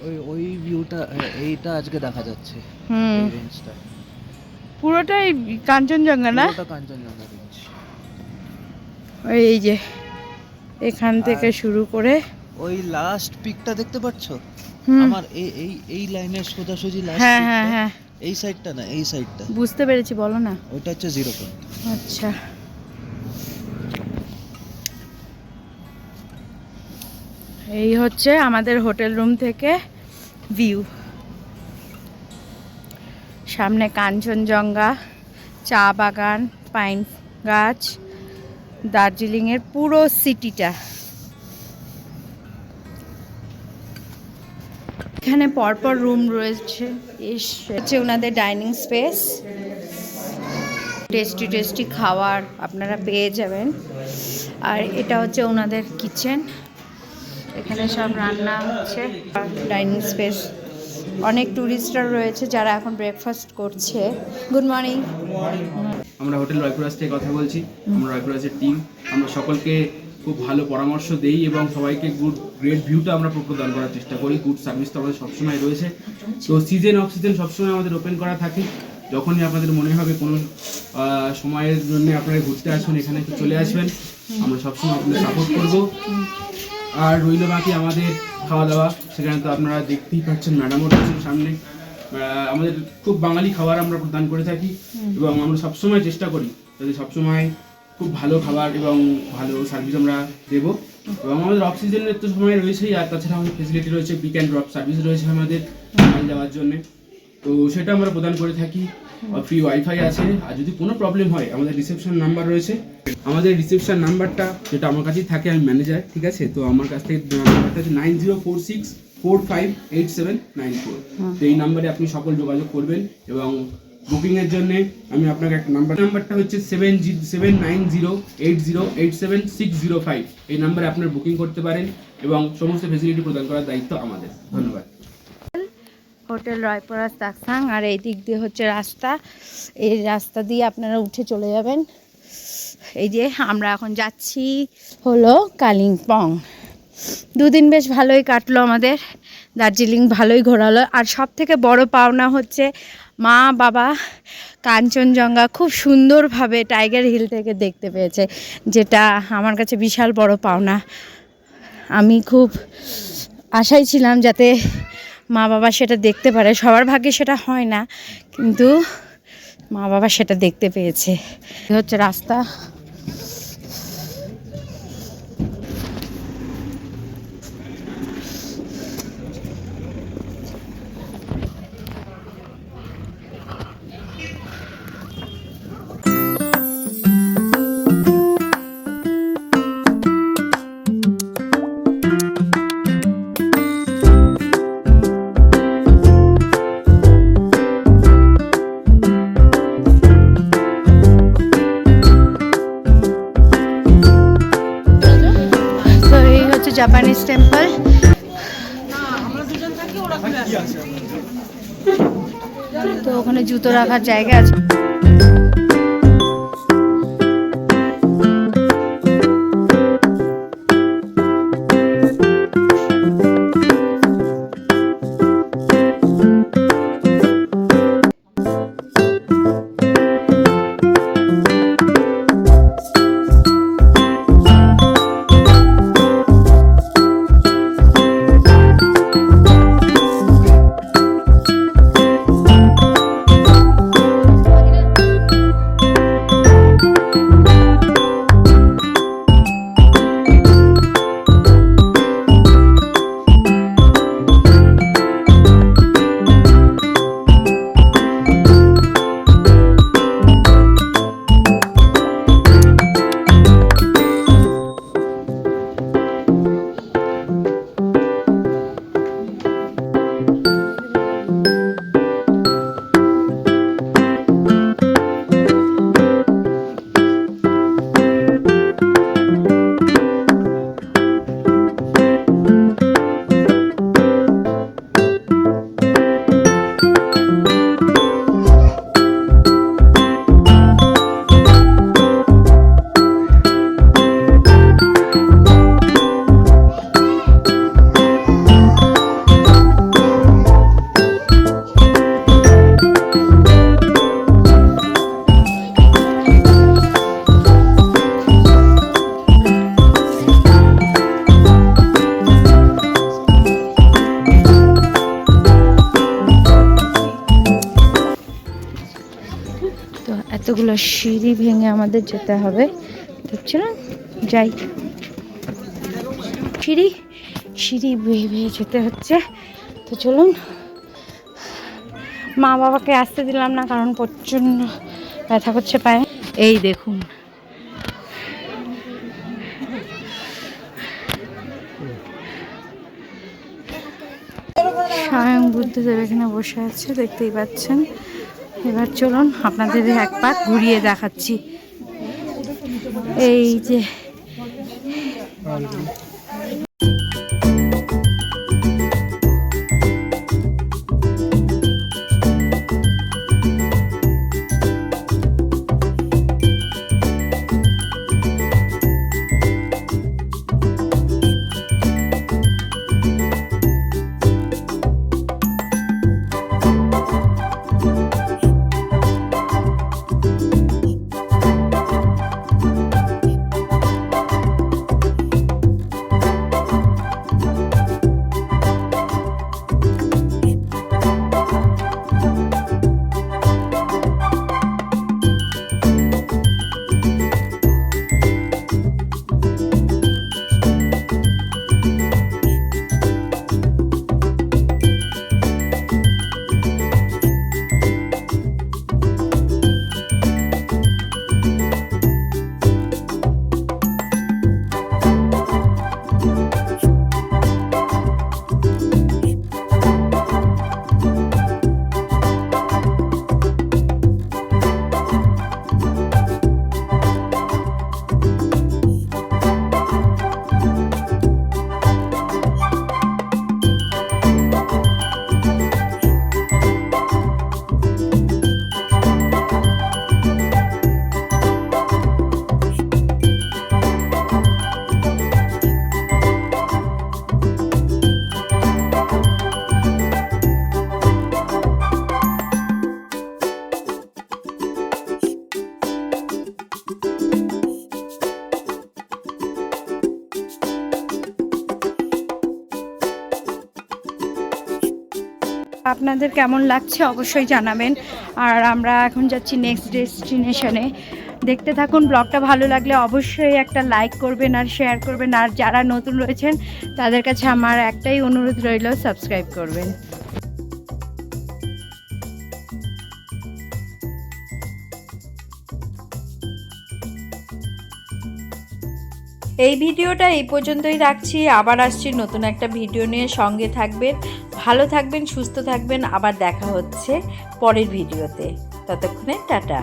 ওই ওই ভিউটা এইটা আজকে দেখা যাচ্ছে এই রেঞ্জটা পুরোটাই কাঞ্চনজঙ্ঘা না? পুরোটা কাঞ্চনজঙ্ঘা রেঞ্জ। এই যে এখান থেকে শুরু করে ওই লাস্ট পিকটা দেখতে পাচ্ছ? আমার এই এই এই লাইনের সোজাসুজি লাস্ট হ্যাঁ পিকটা। হ্যাঁ হ্যাঁ এই সাইডটা না, এই সাইডটা। বুঝতে পেরেছি, বলো না। ওটা হচ্ছে 0 পয়েন্ট। আচ্ছা, এই হচ্ছে আমাদের হোটেল রুম থেকে ভিউ। সামনে কাঞ্চনজঙ্ঘা, চা বাগান, পাইন গাছ, দার্জিলিংয়ের পুরো সিটিটা। এখানে পরপর রুম রয়েছে। হচ্ছে ওনাদের ডাইনিং স্পেস, টেস্টি টেস্টি খাবার আপনারা পেয়ে যাবেন। আর এটা হচ্ছে ওনাদের কিচেন, এখানে সব রান্না হচ্ছে। ডাইনিং স্পেস, অনেক ট্যুরিস্টরা রয়েছে যারা এখন ব্রেকফাস্ট করছে। Good morning. আমরা হোটেল রায়পুরাজ থেকে কথা বলছি। আমরা রায়পুরাজের টিম, আমরা সকলকে খুব ভালো পরামর্শ দেই এবং সবাইকে গ্রেট ভিউটা আমরা প্রদান করার চেষ্টা করি। গুড সার্ভিস তো আমাদের সবসময় রয়েছে। তো সিজন অফ সিজন সবসময় আমাদের ওপেন করা থাকে। যখনই আপনাদের মনে হবে কোনো সময়ের জন্য আপনারা ঘুরতে আসবেন, এখানে একটু চলে আসবেন, আমরা সবসময় আপনাদের সাপোর্ট করবো। আর রইল বাকি আমাদের খাওয়া দাওয়া, সেখানে তো আপনারা দেখতেই পাচ্ছেন, ম্যাডামও রয়েছেন সামনে। আমাদের খুব বাঙালি খাবার আমরা প্রদান করে থাকি এবং আমরা সবসময় চেষ্টা করি যাতে সবসময় খুব ভালো খাবার এবং ভালো সার্ভিস আমরা দেবো। এবং আমাদের অফ সিজনের তো সময় রয়েছেই, আর তাছাড়া আমাদের ফেসিলিটি রয়েছে, পিক অ্যান্ড ড্রপ সার্ভিস রয়েছে আমাদের মাল যাওয়ার জন্যে। তো সেটা আমরা প্রদান করে থাকি। ফ্রি ওয়াইফাই আছে। আর যদি কোনো প্রবলেম হয় আমাদের রিসেপশন নাম্বার রয়েছে। আমাদের রিসেপশন নাম্বারটা যেটা আমার কাছেই থাকে, আমি ম্যানেজার, ঠিক আছে? তো আমার কাছ থেকে নাম্বারটা হচ্ছে 9046458794। তো এই নাম্বারে আপনি সকল যোগাযোগ করবেন। এবং বুকিংয়ের জন্য আমি আপনাকে একটা নাম্বারটা হচ্ছে 7908087605। এই নাম্বারে আপনার বুকিং করতে পারেন এবং সমস্ত ফেসিলিটি প্রদান করার দায়িত্ব আমাদের। ধন্যবাদ। হোটেল রায়পুরাজ তাকসাং। আর এই দিক দিয়ে হচ্ছে রাস্তা, এই রাস্তা দিয়ে আপনারা উঠে চলে যাবেন। এই যে আমরা এখন যাচ্ছি হলো কালিম্পং। দুদিন বেশ ভালোই কাটলো আমাদের, দার্জিলিং ভালোই ঘোরালো। আর সব থেকে বড় পাওনা হচ্ছে মা বাবা কাঞ্চনজঙ্ঘা খুব সুন্দরভাবে টাইগার হিল থেকে দেখতে পেয়েছে, যেটা আমার কাছে বিশাল বড় পাওনা। আমি খুব আশায় ছিলাম যাতে মা বাবা সেটা দেখতে পারে। সবার ভাগ্যে সেটা হয় না, কিন্তু মা বাবা সেটা দেখতে পেয়েছে। এই হচ্ছে রাস্তা। Japanese temple. তো ওখানে জুতো রাখার জায়গা আছে। এতগুলো সিঁড়ি ভেঙে আমাদের যেতে হবে। তো চলুন যাই। সিঁড়ি বেয়ে বেয়ে যেতে হচ্ছে। তো চলুন। মা বাবাকে আসতে দিলাম না, কারণ প্রচণ্ড ব্যথা করছে পায়ে। এই দেখুন, স্বয়ং বুদ্ধদেব এখানে বসে আছে, দেখতেই পাচ্ছেন। এবার চলুন আপনাদের এক পাক ঘুরিয়ে দেখাচ্ছি। এই যে আপনাদের কেমন লাগছে অবশ্যই জানাবেন। আর আমরা এখন যাচ্ছি নেক্সট ডেস্টিনেশনে। দেখতে থাকুন। ব্লগটা ভালো লাগলে অবশ্যই একটা লাইক করবেন আর শেয়ার করবেন। আর যারা নতুন রয়েছেন তাদের কাছে আমার একটাই অনুরোধ রইল, সাবস্ক্রাইব করবেন। এই ভিডিওটা এই পর্যন্তই রাখছি। আবার আসছি নতুন একটা ভিডিও নিয়ে, সঙ্গে থাকবেন। ভালো থাকবেন, সুস্থ থাকবেন। আবার দেখা হচ্ছে পরের ভিডিওতে। ততক্ষণে টাটা।